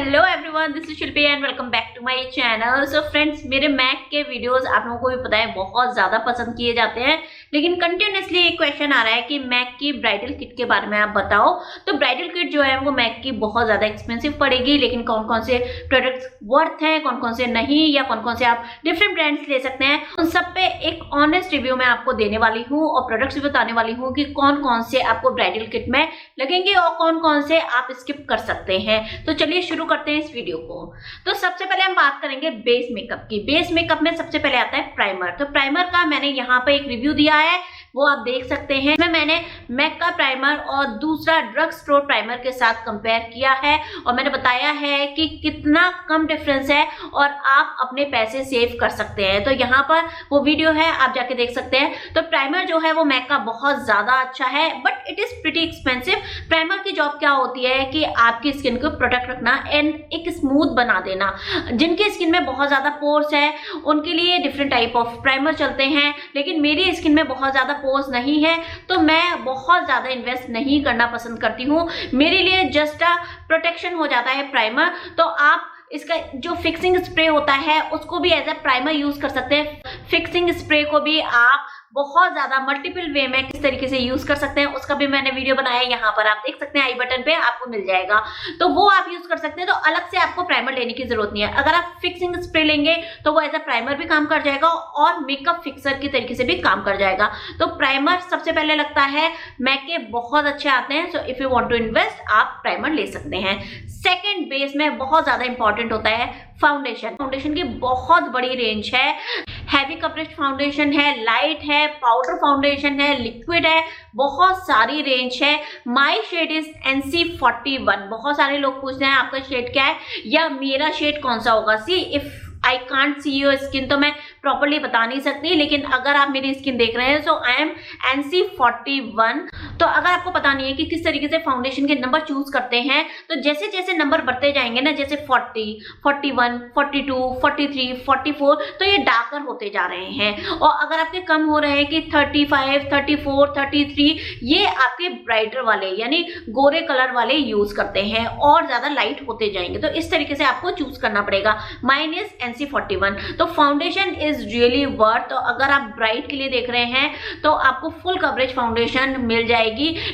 Hello everyone, this is Shilpi and welcome back to my channel. So friends, मेरे MAC के videos आप लोगों को भी पता है बहुत ज्यादा पसंद किए जाते हैं, लेकिन कंटिन्यूसली एक क्वेश्चन आ रहा है कि मैक की ब्राइडल किट के बारे में आप बताओ। तो ब्राइडल किट जो है वो मैक की बहुत ज्यादा एक्सपेंसिव पड़ेगी, लेकिन कौन कौन से प्रोडक्ट्स वर्थ हैं, कौन कौन से नहीं, या कौन कौन से आप डिफरेंट ब्रांड्स ले सकते हैं, उन सब पे एक ऑनेस्ट रिव्यू मैं आपको देने वाली हूँ और प्रोडक्ट्स भी बताने वाली हूँ कि कौन कौन से आपको ब्राइडल किट में लगेंगे और कौन कौन से आप स्किप कर सकते हैं। तो चलिए शुरू करते हैं इस वीडियो को। तो सबसे पहले हम बात करेंगे बेस मेकअप की। बेस मेकअप में सबसे पहले आता है प्राइमर। तो प्राइमर का मैंने यहाँ पे एक रिव्यू दिया है, वो आप देख सकते हैं। इसमें मैंने मैक का प्राइमर और दूसरा ड्रग स्टोर प्राइमर के साथ कंपेयर किया है और मैंने बताया है कि कितना कम डिफरेंस है और आप अपने पैसे सेव कर सकते हैं। तो यहाँ पर वो वीडियो है, आप जाके देख सकते हैं। तो प्राइमर जो है वो मैक का बहुत ज्यादा अच्छा है, but it is pretty expensive. Primer की जॉब क्या होती है कि आपकी स्किन को प्रोटेक्ट रखना एंड एक स्मूथ बना देना। जिनकी स्किन में बहुत ज्यादा पोर्स है उनके लिए डिफरेंट टाइप ऑफ प्राइमर चलते हैं, लेकिन मेरी स्किन में बहुत ज्यादा पोर्स नहीं है तो मैं बहुत ज्यादा इन्वेस्ट नहीं करना पसंद करती हूँ। मेरे लिए जस्ट प्रोटेक्शन हो जाता है प्राइमर। तो आप इसका जो फिक्सिंग स्प्रे होता है उसको भी एज ए प्राइमर यूज कर सकते हैं। फिक्सिंग स्प्रे को भी आप बहुत ज्यादा मल्टीपल वे में किस तरीके से यूज कर सकते हैं उसका भी मैंने वीडियो बनाया है, यहाँ पर आप देख सकते हैं, आई बटन पे आपको मिल जाएगा। तो वो आप यूज कर सकते हैं। तो अलग से आपको प्राइमर लेने की जरूरत नहीं है। अगर आप फिक्सिंग स्प्रे लेंगे तो वो एज ए प्राइमर भी काम कर जाएगा और मेकअप फिक्सर की तरीके से भी काम कर जाएगा। तो प्राइमर सबसे पहले लगता है मैक के बहुत अच्छे आते हैं। So if you want to invest आप प्राइमर ले सकते हैं। सेकेंड बेस में बहुत ज्यादा इंपॉर्टेंट होता है फाउंडेशन। फाउंडेशन की बहुत बड़ी रेंज है। हैवी कवरेज फाउंडेशन है, लाइट है, पाउडर फाउंडेशन है, लिक्विड है, बहुत सारी रेंज है। My shade is NC41। बहुत सारे लोग पूछते हैं आपका शेड क्या है या मेरा शेड कौन सा होगा। See if I can't see your skin तो मैं प्रॉपरली बता नहीं सकती, लेकिन अगर आप मेरी स्किन देख रहे हैं सो आई एम NC41। तो अगर आपको पता नहीं है कि किस तरीके से फाउंडेशन के नंबर चूज करते हैं, तो जैसे जैसे नंबर बढ़ते जाएंगे ना, जैसे 40, 41, 42, 43, 44, तो ये डार्कर होते जा रहे हैं। और अगर आपके कम हो रहे हैं कि 35, 34, 33, ये आपके ब्राइटर वाले यानी गोरे कलर वाले यूज करते हैं और ज्यादा लाइट होते जाएंगे। तो इस तरीके से आपको चूज करना पड़ेगा। Mine is NC41। तो फाउंडेशन इज रियली वर्थ। तो अगर आप ब्राइट के लिए देख रहे हैं तो आपको फुल कवरेज फाउंडेशन मिल जाएगी,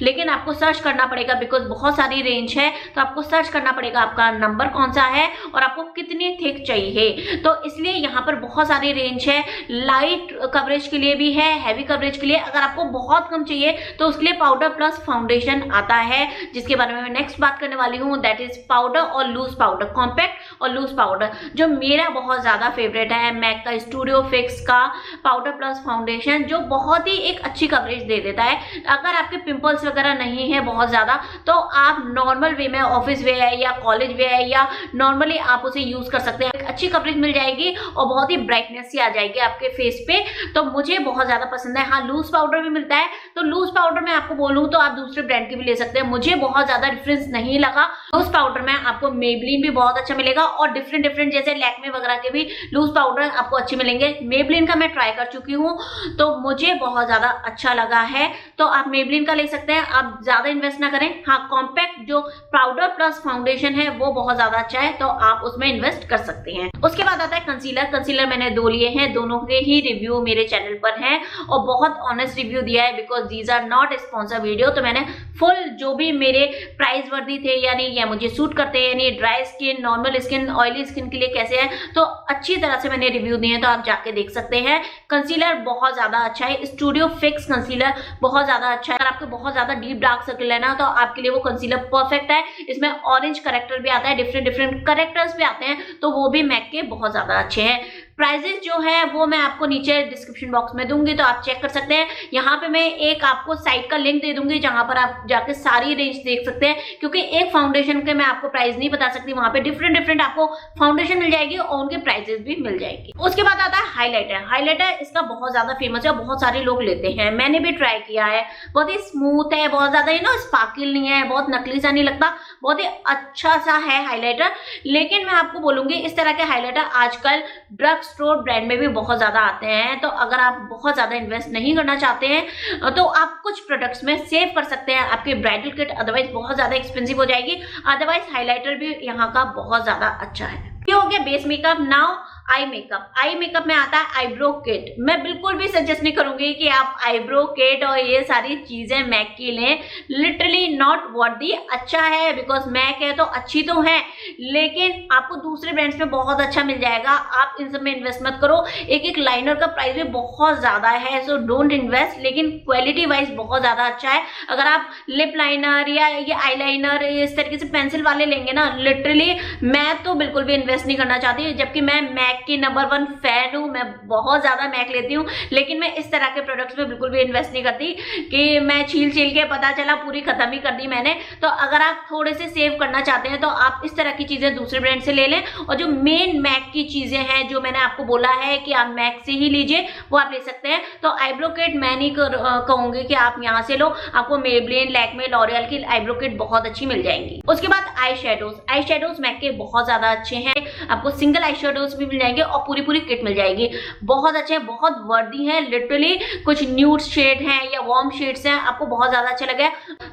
लेकिन आपको सर्च करना पड़ेगा बिकॉज बहुत सारी रेंज है। तो आपको सर्च करना पड़ेगा आपका नंबर कौन सा है और आपको कितनी थिक चाहिए। तो इसलिए यहाँ पर बहुत सारी रेंज है। लाइट कवरेज के लिए भी है, हैवी कवरेज के लिए। अगर आपको बहुत कम चाहिए तो उसके लिए पाउडर प्लस फाउंडेशन आता है, जिसके बारे में मैं नेक्स्ट बात करने वाली हूँ। दैट इज पाउडर और लूज पाउडर, कॉम्पैक्ट और लूज पाउडर। जो मेरा बहुत ज्यादा फेवरेट है मैक का स्टूडियो फिक्स का पाउडर प्लस फाउंडेशन, जो बहुत ही एक अच्छी कवरेज दे देता है। अगर आपके पिंपल्स वगैरह नहीं है बहुत ज्यादा तो आप नॉर्मल वे में ऑफिस वे है या कॉलेज वे है या नॉर्मली आप उसे यूज कर सकते हैं। अच्छी कवरेज मिल जाएगी और बहुत ही ब्राइटनेस सी आ जाएगी आपके फेस पे। तो मुझे बहुत ज्यादा पसंद है। हाँ, लूज पाउडर भी मिलता है। तो लूज पाउडर में आपको बोलूं तो आप दूसरे ब्रांड के भी ले सकते हैं। मुझे बहुत ज्यादा डिफरेंस नहीं लगा। लूज पाउडर में आपको मेबलिन भी बहुत अच्छा मिलेगा और डिफरेंट डिफरेंट जैसे लैक्मे वगैरह के भी लूज पाउडर आपको अच्छे मिलेंगे। मेबलिन का मैं ट्राई कर चुकी हूँ तो मुझे बहुत ज्यादा अच्छा लगा है। तो आप मेबलिन का ले सकते हैं। आप ज्यादा इन्वेस्ट ना करें। हाँ, कॉम्पैक्ट जो पाउडर प्लस फाउंडेशन है वो बहुत ज्यादा अच्छा है, तो आप उसमें इन्वेस्ट कर सकते हैं। उसके बाद आता है कंसीलर। कंसीलर मैंने 2 लिए हैं, दोनों के ही रिव्यू मेरे चैनल पर हैं और बहुत ऑनेस्ट रिव्यू दिया है because these are not sponsor video. तो मैंने फुल जो भी मेरे प्राइस वर्दी थे यानी या मुझे सूट करते हैं, यानी dry skin, normal skin, oily skin के लिए कैसे है, तो अच्छी तरह से मैंने रिव्यू दिए हैं, तो आप जाके देख सकते हैं। कंसीलर बहुत ज्यादा अच्छा है। स्टूडियो फिक्स कंसीलर बहुत ज्यादा अच्छा है। अगर आपको बहुत ज्यादा डीप डार्क सर्कल है ना तो आपके लिए वो कंसीलर परफेक्ट है। इसमें ऑरेंज करेक्टर भी आता है, डिफरेंट डिफरेंट करेक्टर्स भी आते हैं, तो वो भी मैक के बहुत ज्यादा अच्छे हैं। प्राइजेस जो है वो मैं आपको नीचे डिस्क्रिप्शन बॉक्स में दूंगी, तो आप चेक कर सकते हैं। यहाँ पे मैं एक आपको साइट का लिंक दे दूंगी जहां पर आप जाके सारी रेंज देख सकते हैं, क्योंकि एक फाउंडेशन के मैं आपको प्राइस नहीं बता सकती। वहां पे डिफरेंट डिफरेंट आपको फाउंडेशन मिल जाएगी और उनके प्राइजेस भी मिल जाएगी। उसके बाद आता है हाईलाइटर। हाईलाइटर इसका बहुत ज्यादा फेमस है, बहुत सारे लोग लेते हैं। मैंने भी ट्राई किया है। बहुत ही स्मूथ है, बहुत ज्यादा स्पार्कल नहीं है, बहुत नकली सा नहीं लगता, बहुत ही अच्छा सा है हाईलाइटर। लेकिन मैं आपको बोलूंगी इस तरह के हाईलाइटर आजकल ड्रग स्टोर ब्रांड में भी बहुत ज़्यादा आते हैं। तो अगर आप बहुत ज़्यादा इन्वेस्ट नहीं करना चाहते हैं तो आप कुछ प्रोडक्ट्स में सेव कर सकते हैं आपके ब्राइडल किट, अदरवाइज बहुत ज़्यादा एक्सपेंसिव हो जाएगी। अदरवाइज हाइलाइटर भी यहाँ का बहुत ज़्यादा अच्छा है। ये हो गया base makeup. Now eye makeup. Eye makeup में आता है आईब्रो किट। मैं बिल्कुल भी सजेस्ट नहीं करूंगी कि आप आईब्रो किट और ये सारी चीजें मैक की लें। Literally not worthy. अच्छा है बिकॉज मैक है तो अच्छी तो है, लेकिन आपको दूसरे ब्रांड्स में बहुत अच्छा मिल जाएगा। आप इन सब में इन्वेस्ट मत करो। एक एक लाइनर का प्राइस भी बहुत ज्यादा है, सो डोंट इन्वेस्ट। लेकिन क्वालिटी वाइज बहुत ज्यादा अच्छा है। अगर आप लिप लाइनर या ये आई लाइनर इस तरीके से पेंसिल वाले लेंगे ना, लिटरली मैं तो बिल्कुल भी इन्वेस्ट नहीं करना चाहती। जबकि मैं मैक की नंबर 1 फैन हूँ, मैं बहुत ज्यादा मैक लेती हूँ, लेकिन मैं इस तरह के प्रोडक्ट्स में बिल्कुल भी इन्वेस्ट नहीं करती कि मैं छील के पता चला पूरी खत्म ही कर दी मैंने। तो अगर आप थोड़े से सेव करना चाहते हैं तो आप इस तरह की चीजें दूसरे ब्रांड से ले लें, और जो मेन मैक की चीजें हैं जो मैंने आपको बोला है कि आप मैक से ही लीजिए वो आप ले सकते हैं। तो आईब्रो किट मैं नहीं कहूंगी कि आप यहाँ से लो, आपको मेबलिन, लैक्मे, लॉरियल की आईब्रो किट बहुत अच्छी मिल जाएंगी। उसके बाद आई शेडोज मैक के बहुत ज्यादा अच्छे हैं। आपको सिंगल आई शेडोज भी मिल जाएंगे और पूरी किट मिल जाएगी। बहुत अच्छे हैं, बहुत वर्दी हैं। लिटरली कुछ न्यूड शेड हैं या वार्म शेड्स हैं, आपको बहुत ज्यादा अच्छा लगे।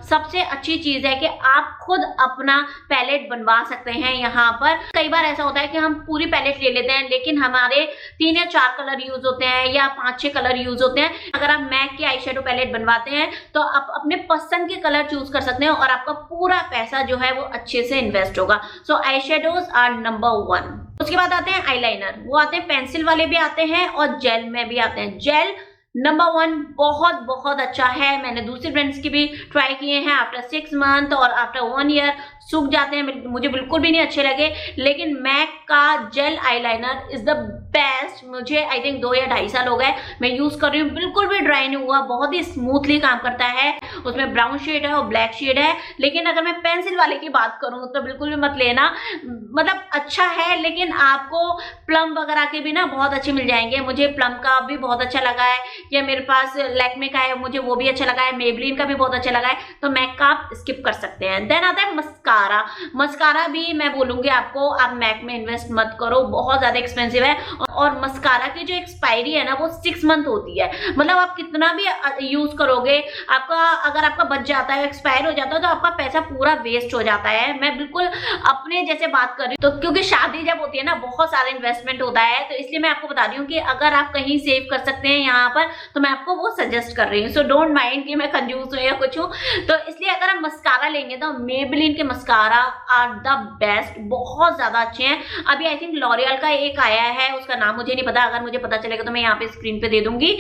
सबसे अच्छी चीज है कि आप खुद अपना पैलेट बनवा सकते हैं। यहाँ पर कई बार ऐसा होता है कि हम पूरी पैलेट ले लेते हैं, लेकिन हमारे 3 या 4 कलर यूज होते हैं या 5-6 कलर यूज होते हैं। अगर आप मैक की आई शेडो पैलेट बनवाते हैं तो आप अपने पसंद के कलर चूज कर सकते हैं और आपका पूरा पैसा जो है वो अच्छे से इन्वेस्ट होगा। सो आई शेडोज आर नंबर 1। उसके बाद आते हैं आईलाइनर। वो आते हैं पेंसिल वाले भी आते हैं और जेल में भी आते हैं। जेल नंबर 1 बहुत अच्छा है। मैंने दूसरे ब्रांड्स की भी ट्राई किए हैं। आफ्टर 6 मंथ और आफ्टर 1 ईयर सूख जाते हैं, मुझे बिल्कुल भी नहीं अच्छे लगे। लेकिन मैक का jail eyeliner is the best. मुझे आई थिंक 2 या 2.5 साल हो गए मैं यूज कर रही हूँ, बिल्कुल भी ड्राई नहीं हुआ, बहुत ही स्मूथली काम करता है। उसमें ब्राउन शेड है और ब्लैक शेड है। लेकिन अगर मैं पेंसिल वाले की बात करूँ तो बिल्कुल भी मत लेना। मतलब अच्छा है, लेकिन आपको प्लम वगैरह के भी ना बहुत अच्छे मिल जाएंगे। मुझे प्लम का भी बहुत अच्छा लगा है, या मेरे पास लैक्मे का है, मुझे वो भी अच्छा लगा है। मेबलिन का भी बहुत अच्छा लगा है। तो मैक का आप स्किप कर सकते हैं। देन आता है मस्कारा भी मैं बोलूंगी आपको, आप मैक में इन्वेस्ट मत करो, बहुत ज्यादा एक्सपेंसिव है। और मस्कारा की जो एक्सपायरी है ना वो 6 मंथ होती है। मतलब आप कितना भी यूज करोगे, अगर आपका बच जाता है, एक्सपायर हो जाता है, तो आपका पैसा पूरा वेस्ट हो जाता है। मैं बिल्कुल अपने जैसे बात कर रही हूँ। तो क्योंकि शादी जब होती है ना बहुत सारा इन्वेस्टमेंट होता है, तो इसलिए मैं आपको बता रही हूँ कि अगर आप कहीं सेव कर सकते हैं यहाँ पर तो मैं आपको वो सजेस्ट कर रही हूँ। सो डोंट माइंड कि मैं कंजूस हूँ या कुछ हूँ। तो इसलिए अगर आप मस्कारा लेंगे तो मेबलिन के मस्कारा आर द बेस्ट, बहुत ज्यादा अच्छे हैं। अभी आई थिंक लॉरियल का एक आया है, उसका नाम मुझे नहीं पता, अगर मुझे पता चलेगा तो मैं यहाँ पे स्क्रीन पे दे दूंगी।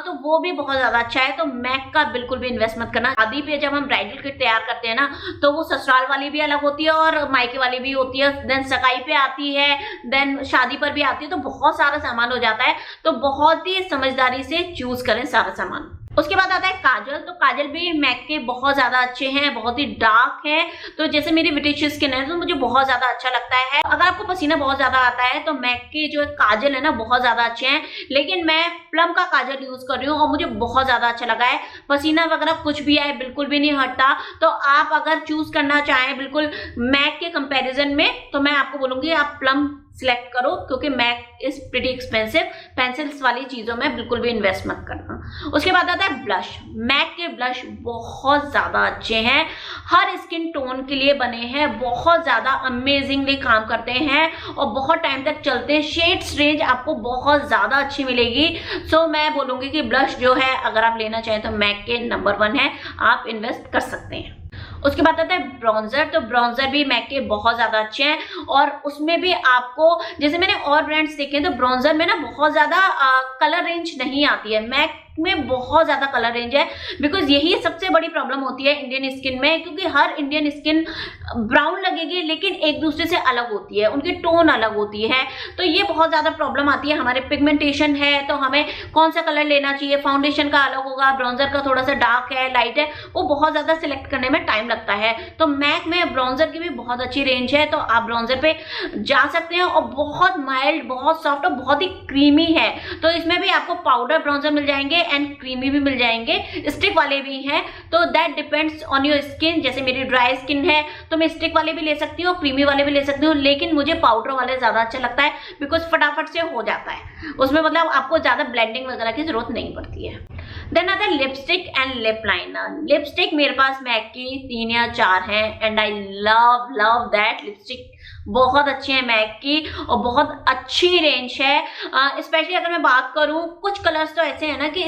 तो वो भी बहुत ज्यादा अच्छा है। तो मैक का बिल्कुल भी इन्वेस्ट मत करना। शादी पे जब हम ब्राइडल किट तैयार करते हैं ना, तो वो ससुराल वाली भी अलग होती है और मायके वाली भी होती है, देन सगाई पे आती है, देन शादी पर भी आती है। तो बहुत सारा सामान हो जाता है। तो बहुत ही समझदारी से चूज करें सारा सामान। उसके बाद आता है काजल। तो काजल भी मैक के बहुत ज्यादा अच्छे हैं, बहुत ही डार्क है। तो जैसे मेरी विटिश स्किन है तो मुझे बहुत ज्यादा अच्छा लगता है। अगर आपको पसीना बहुत ज्यादा आता है तो मैक के जो काजल है ना बहुत ज्यादा अच्छे हैं। लेकिन मैं प्लम का काजल यूज कर रही हूँ और मुझे बहुत ज्यादा अच्छा लगा है। पसीना वगैरह कुछ भी आए बिल्कुल भी नहीं हटता। तो आप अगर चूज करना चाहें बिल्कुल मैक के कंपैरिजन में, तो मैं आपको बोलूंगी आप प्लम सिलेक्ट करो, क्योंकि MAC is pretty expensive. Pencils वाली चीजों में बिल्कुल भी इन्वेस्ट मत करना। उसके बाद आता है ब्लश। मैक के ब्लश बहुत ज्यादा अच्छे हैं, हर स्किन टोन के लिए बने हैं, बहुत ज्यादा अमेजिंगली काम करते हैं और बहुत टाइम तक चलते हैं। शेड्स रेंज आपको बहुत ज्यादा अच्छी मिलेगी। सो मैं बोलूंगी कि ब्लश जो है अगर आप लेना चाहें तो मैक के नंबर 1 है, आप इन्वेस्ट कर सकते हैं। उसके बाद आता है ब्राउन्जर। तो ब्राउन्जर भी मैक के बहुत ज्यादा अच्छे हैं और उसमें भी आपको जैसे मैंने और ब्रांड्स देखे तो ब्राउन्जर में ना बहुत ज्यादा कलर रेंज नहीं आती है। मैक में बहुत ज्यादा कलर रेंज है, बिकॉज यही सबसे बड़ी प्रॉब्लम होती है इंडियन स्किन में, क्योंकि हर इंडियन स्किन ब्राउन लगेगी लेकिन एक दूसरे से अलग होती है, उनकी टोन अलग होती है। तो ये बहुत ज्यादा प्रॉब्लम आती है। हमारे पिगमेंटेशन है तो हमें कौन सा कलर लेना चाहिए, फाउंडेशन का अलग होगा, ब्राउन्जर का थोड़ा सा डार्क है, लाइट है, वो बहुत ज्यादा सिलेक्ट करने में टाइम लगता है। तो मैक में ब्राउन्जर की भी बहुत अच्छी रेंज है, तो आप ब्राउन्जर पे जा सकते हैं और बहुत माइल्ड, बहुत सॉफ्ट और बहुत ही क्रीमी है। तो इसमें भी आपको पाउडर ब्राउन्जर मिल जाएंगे एंड क्रीमी भी मिल जाएंगे, स्टिक वाले भी हैं, तो that depends on your skin. जैसे मेरी ड्राई स्किन है तो मैं स्टिक वाले भी ले सकती हूँ, क्रीमी वाले भी ले सकती हूँ, लेकिन मुझे पाउडर वाले ज्यादा अच्छा लगता है बिकॉज फटाफट से हो जाता है उसमें, मतलब आपको ज्यादा ब्लेंडिंग वगैरह की जरूरत नहीं पड़ती है। देन आता है lipstick and lip liner. Lipstick मेरे पास मैक की 3 या 4 हैं and I love that. Lipstick बहुत अच्छी है मैक की और बहुत अच्छी रेंज है। स्पेशली अगर मैं बात करूं, कुछ कलर्स तो ऐसे हैं ना कि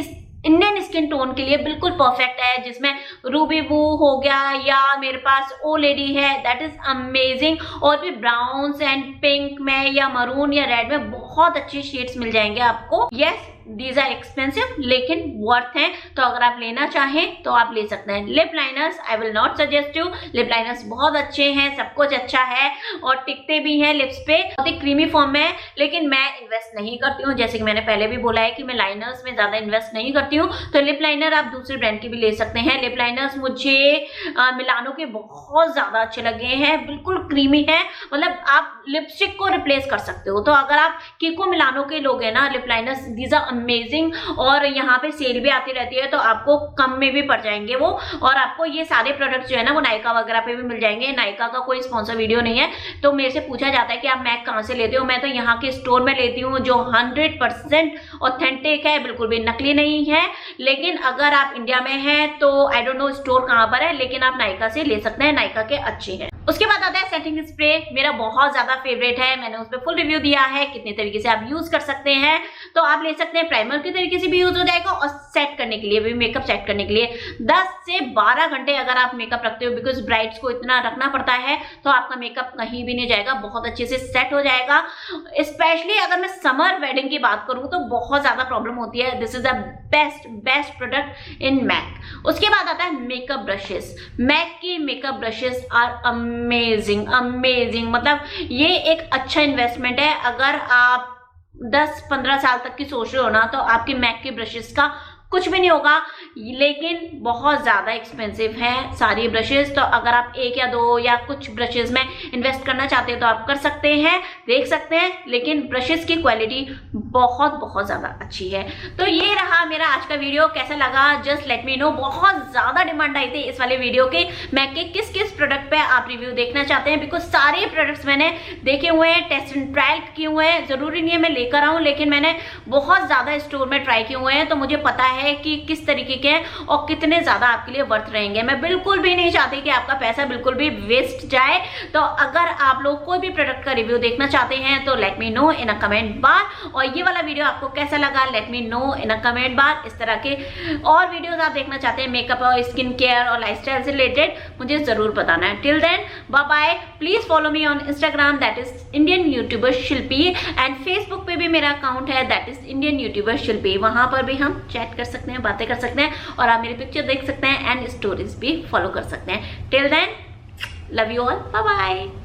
इंडियन स्किन टोन के लिए बिल्कुल परफेक्ट है, जिसमें रूबी वू हो गया या मेरे पास ओ लेडी है, दैट इज अमेजिंग। और भी ब्राउन्स एंड पिंक में या मरून या रेड में बहुत अच्छे शेड्स मिल जाएंगे आपको। यस, दीज आर एक्सपेंसिव लेकिन वर्थ हैं, तो अगर आप लेना चाहें तो आप ले सकते हैं। Lip liners I will not suggest you, lip liners बहुत अच्छे हैं, सब कुछ अच्छा है और टिकते भी हैं लिप्स पे, बहुत ही क्रीमी फॉर्म में, लेकिन मैं इन्वेस्ट नहीं करती हूँ। जैसे कि मैंने पहले भी बोला है कि मैं लाइनर्स में ज्यादा इन्वेस्ट नहीं करती हूँ, तो लिप लाइनर आप दूसरे ब्रांड की भी ले सकते हैं। लिप लाइनर्स मुझे मिलानो के बहुत ज्यादा अच्छे लगे हैं, बिल्कुल क्रीमी है, मतलब आप लिपस्टिक को रिप्लेस कर सकते हो। तो अगर आप कीको मिलानो के लोग हैं ना lip liners, these are amazing, और यहाँ पे सेल भी आती रहती है तो आपको कम में भी पड़ जाएंगे वो। और आपको ये सारे प्रोडक्ट्स जो है ना वो नायका वगैरह पे भी मिल जाएंगे। नायका का कोई स्पॉन्सर वीडियो नहीं है, तो मेरे से पूछा जाता है कि आप मैक कहाँ से लेते हो, मैं तो यहाँ के स्टोर में लेती हूँ जो 100% ऑथेंटिक है, बिल्कुल भी नकली नहीं है। लेकिन अगर आप इंडिया में हैं तो आई डोंट नो स्टोर कहाँ पर है, लेकिन आप नायका से ले सकते हैं, नायका के अच्छे हैं। उसके बाद आता है सेटिंग स्प्रे, मेरा बहुत ज्यादा फेवरेट है, मैंने उस पर फुल रिव्यू दिया है कितने तरीके से आप यूज कर सकते हैं। तो आप ले सकते हैं, प्राइमर के तरीके से भी यूज हो जाएगा और सेट करने के लिए भी, मेकअप सेट करने के लिए 10 से 12 घंटे अगर आप मेकअप रखते हो, बिकॉज ब्राइड्स को इतना रखना पड़ता है, तो आपका मेकअप कहीं भी नहीं जाएगा, बहुत अच्छे से सेट हो जाएगा। स्पेशली अगर मैं समर वेडिंग की बात करूं तो बहुत ज्यादा प्रॉब्लम होती है। This is the best product in MAC. उसके बाद आता है मेकअप ब्रशेस। मैक की मेकअप ब्रशेस आर अमेजिंग, मतलब ये एक अच्छा इन्वेस्टमेंट है। अगर आप 10-15 साल तक की सोच रहे हो ना, तो आपके मैक के ब्रशेस का कुछ भी नहीं होगा, लेकिन बहुत ज्यादा एक्सपेंसिव हैं सारी ब्रशेस। तो अगर आप 1 या 2 या कुछ ब्रशेस में इन्वेस्ट करना चाहते हैं तो आप कर सकते हैं, देख सकते हैं, लेकिन ब्रशेस की क्वालिटी बहुत ज्यादा अच्छी है। तो ये रहा मेरा आज का वीडियो, कैसा लगा जस्ट लेट मी नो। बहुत ज्यादा डिमांड आई थी इस वाले वीडियो के, मैक के किस प्रोडक्ट पे आप रिव्यू देखना चाहते हैं, बिकॉज सारे प्रोडक्ट्स मैंने देखे हुए हैं, टेस्ट एंड ट्रायल किए हुए हैं। जरूरी नहीं है मैं लेकर आऊं, लेकिन मैंने बहुत ज्यादा स्टोर में ट्राई किए हुए हैं, तो मुझे पता है कि किस तरीके के हैं और कितने ज्यादा आपके लिए वर्थ रहेंगे। मैं बिल्कुल भी नहीं चाहती कि आपका पैसा बिल्कुल भी वेस्ट जाए। तो अगर आप लोग कोई भी प्रोडक्ट का रिव्यू देखना चाहते हैं तो let me know in a comment bar. और ये वाला वीडियो आपको कैसा लगा let me know in a comment bar. इस तरह के और वीडियोस आप देखना चाहते हैं मेकअप और स्किन केयर और लाइफस्टाइल से रिलेटेड, मुझे जरूर बताना है। Till then bye bye. Please follow me on Instagram, that is Indian YouTuber Shilpi, and Facebook पे भी मेरा अकाउंट है, that is Indian YouTuber Shilpi. वहां पर भी हम चैट कर सकते हैं, बातें कर सकते हैं और आप मेरी पिक्चर देख सकते हैं एंड स्टोरीज भी फॉलो कर सकते हैं। Till then love you all, bye bye.